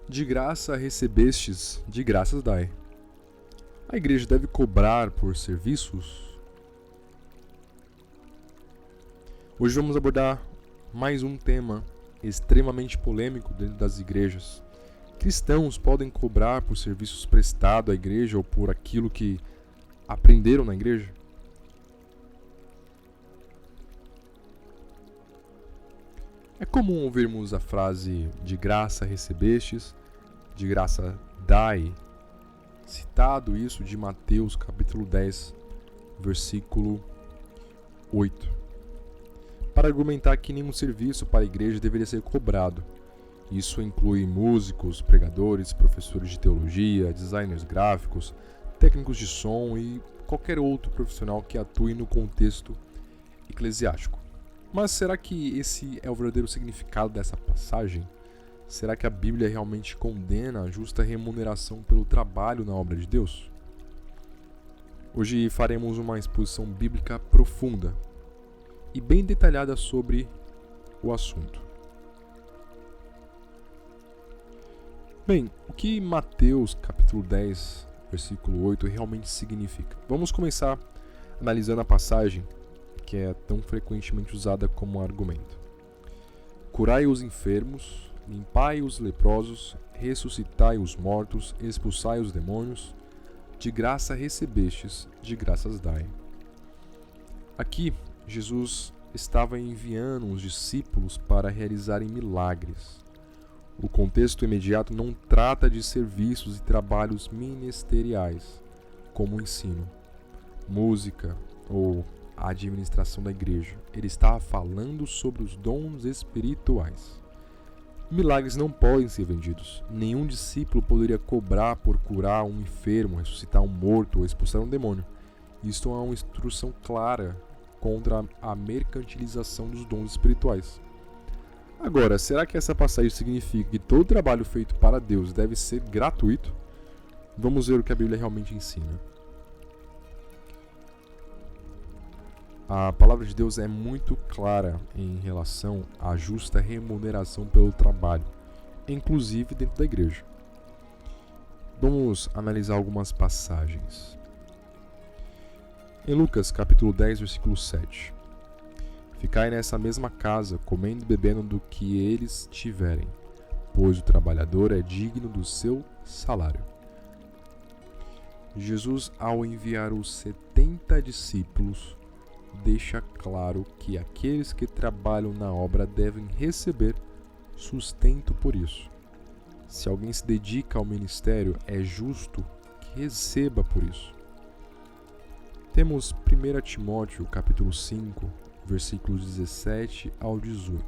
De graça recebestes, de graças dai. A igreja deve cobrar por serviços? Hoje vamos abordar mais um tema extremamente polêmico dentro das igrejas. Cristãos podem cobrar por serviços prestados à igreja ou por aquilo que aprenderam na igreja? É comum ouvirmos a frase de graça recebestes, de graça dai, citado isso de Mateus capítulo 10, versículo 8, para argumentar que nenhum serviço para a igreja deveria ser cobrado. Isso inclui músicos, pregadores, professores de teologia, designers gráficos, técnicos de som e qualquer outro profissional que atue no contexto eclesiástico. Mas será que esse é o verdadeiro significado dessa passagem? Será que a Bíblia realmente condena a justa remuneração pelo trabalho na obra de Deus? Hoje faremos uma exposição bíblica profunda e bem detalhada sobre o assunto. Bem, o que Mateus capítulo 10, versículo 8 realmente significa? Vamos começar analisando a passagem que é tão frequentemente usada como argumento. Curai os enfermos, limpai os leprosos, ressuscitai os mortos, expulsai os demônios, de graça recebestes, de graças dai. Aqui, Jesus estava enviando os discípulos para realizarem milagres. O contexto imediato não trata de serviços e trabalhos ministeriais, como o ensino, música ou a administração da igreja. Ele estava falando sobre os dons espirituais. Milagres não podem ser vendidos. Nenhum discípulo poderia cobrar por curar um enfermo, ressuscitar um morto ou expulsar um demônio. Isto é uma instrução clara contra a mercantilização dos dons espirituais. Agora, será que essa passagem significa que todo trabalho feito para Deus deve ser gratuito? Vamos ver o que a Bíblia realmente ensina. A palavra de Deus é muito clara em relação à justa remuneração pelo trabalho, inclusive dentro da igreja. Vamos analisar algumas passagens. Em Lucas, capítulo 10, versículo 7. Ficai nessa mesma casa, comendo e bebendo do que eles tiverem, pois o trabalhador é digno do seu salário. Jesus, ao enviar os 70 discípulos, deixa claro que aqueles que trabalham na obra devem receber sustento por isso. Se alguém se dedica ao ministério, é justo que receba por isso. Temos 1 Timóteo, capítulo 5, versículos 17 ao 18.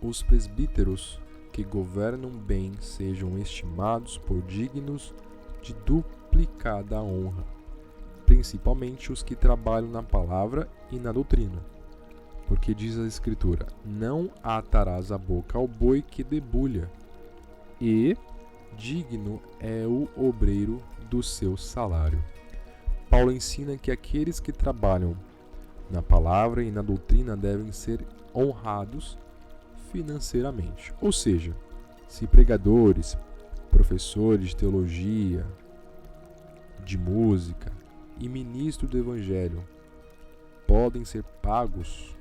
Os presbíteros que governam bem sejam estimados por dignos de duplicada honra, principalmente os que trabalham na palavra e na doutrina. Porque diz a Escritura: não atarás a boca ao boi que debulha, e digno é o obreiro do seu salário. Paulo ensina que aqueles que trabalham na palavra e na doutrina devem ser honrados financeiramente. Ou seja, se pregadores, professores de teologia, de música e ministros do evangelho podem ser pagos,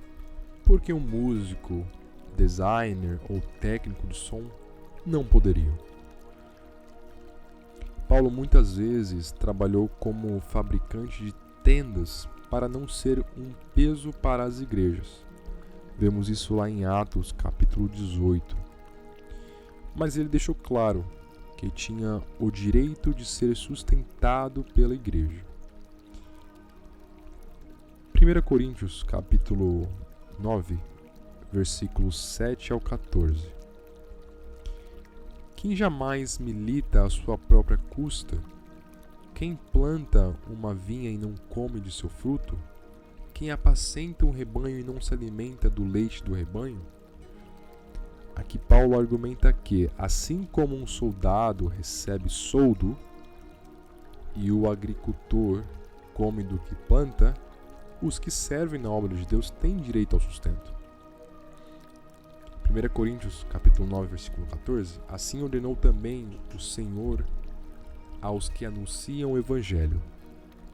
porque um músico, designer ou técnico de som não poderiam. Paulo muitas vezes trabalhou como fabricante de tendas para não ser um peso para as igrejas. Vemos isso lá em Atos, capítulo 18. Mas ele deixou claro que tinha o direito de ser sustentado pela igreja. 1 Coríntios, capítulo 9, versículos 7 ao 14. Quem jamais milita à sua própria custa? Quem planta uma vinha e não come de seu fruto? Quem apacenta um rebanho e não se alimenta do leite do rebanho? Aqui Paulo argumenta que, assim como um soldado recebe soldo e o agricultor come do que planta, os que servem na obra de Deus têm direito ao sustento. 1 Coríntios, capítulo 9, versículo 14, assim ordenou também o Senhor aos que anunciam o Evangelho,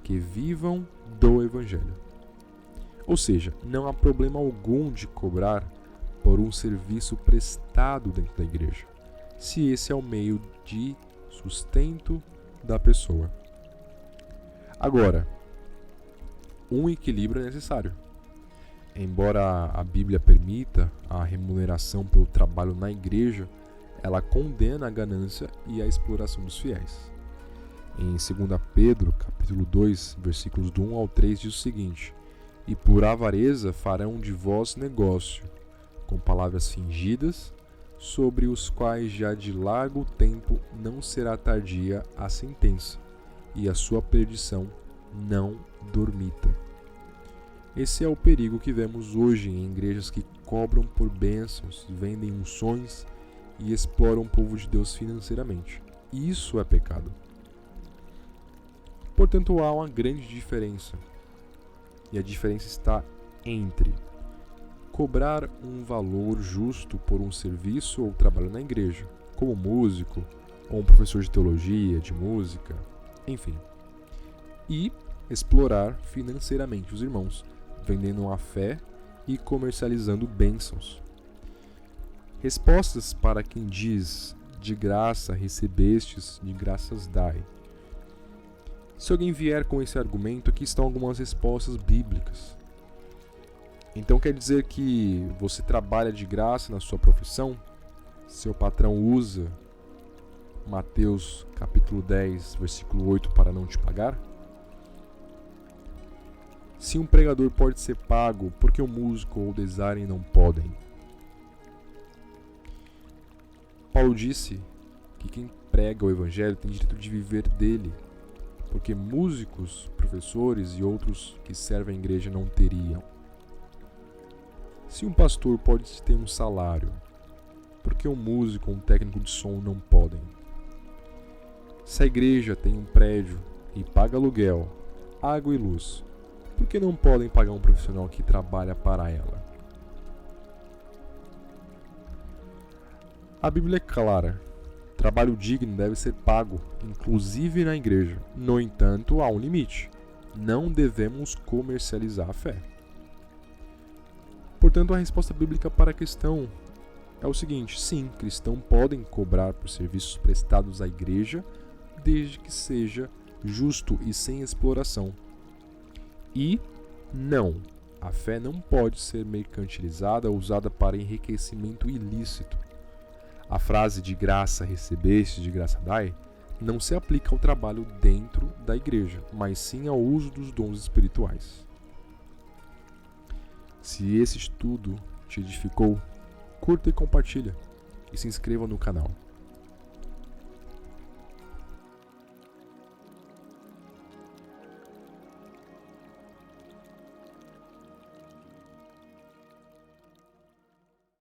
que vivam do Evangelho. Ou seja, não há problema algum de cobrar por um serviço prestado dentro da igreja, se esse é o meio de sustento da pessoa. Agora, um equilíbrio é necessário. Embora a Bíblia permita a remuneração pelo trabalho na igreja, ela condena a ganância e a exploração dos fiéis. Em 2 Pedro, capítulo 2, versículos do 1 ao 3, diz o seguinte: E por avareza farão de vós negócio, com palavras fingidas, sobre os quais já de largo tempo não será tardia a sentença, e a sua perdição não dormita. Esse é o perigo que vemos hoje em igrejas que cobram por bênçãos, vendem unções e exploram o povo de Deus financeiramente. Isso é pecado. Portanto, há uma grande diferença. E a diferença está entre cobrar um valor justo por um serviço ou trabalho na igreja, como músico, ou um professor de teologia, de música, enfim, e explorar financeiramente os irmãos, vendendo a fé e comercializando bênçãos. Respostas para quem diz: de graça recebestes, de graças dai. Se alguém vier com esse argumento, aqui estão algumas respostas bíblicas. Então quer dizer que você trabalha de graça na sua profissão? Seu patrão usa Mateus capítulo 10, versículo 8 para não te pagar? Se um pregador pode ser pago, por que o músico ou o designer não podem? Paulo disse que quem prega o evangelho tem direito de viver dele, porque músicos, professores e outros que servem a igreja não teriam. Se um pastor pode ter um salário, por que um músico ou um técnico de som não podem? Se a igreja tem um prédio e paga aluguel, água e luz, por que não podem pagar um profissional que trabalha para ela? A Bíblia é clara. Trabalho digno deve ser pago, inclusive na igreja. No entanto, há um limite. Não devemos comercializar a fé. Portanto, a resposta bíblica para a questão é o seguinte: sim, cristãos podem cobrar por serviços prestados à igreja, desde que seja justo e sem exploração. E não, a fé não pode ser mercantilizada ou usada para enriquecimento ilícito. A frase de graça recebeste, de graça dai, não se aplica ao trabalho dentro da igreja, mas sim ao uso dos dons espirituais. Se esse estudo te edificou, curta e compartilha, e se inscreva no canal.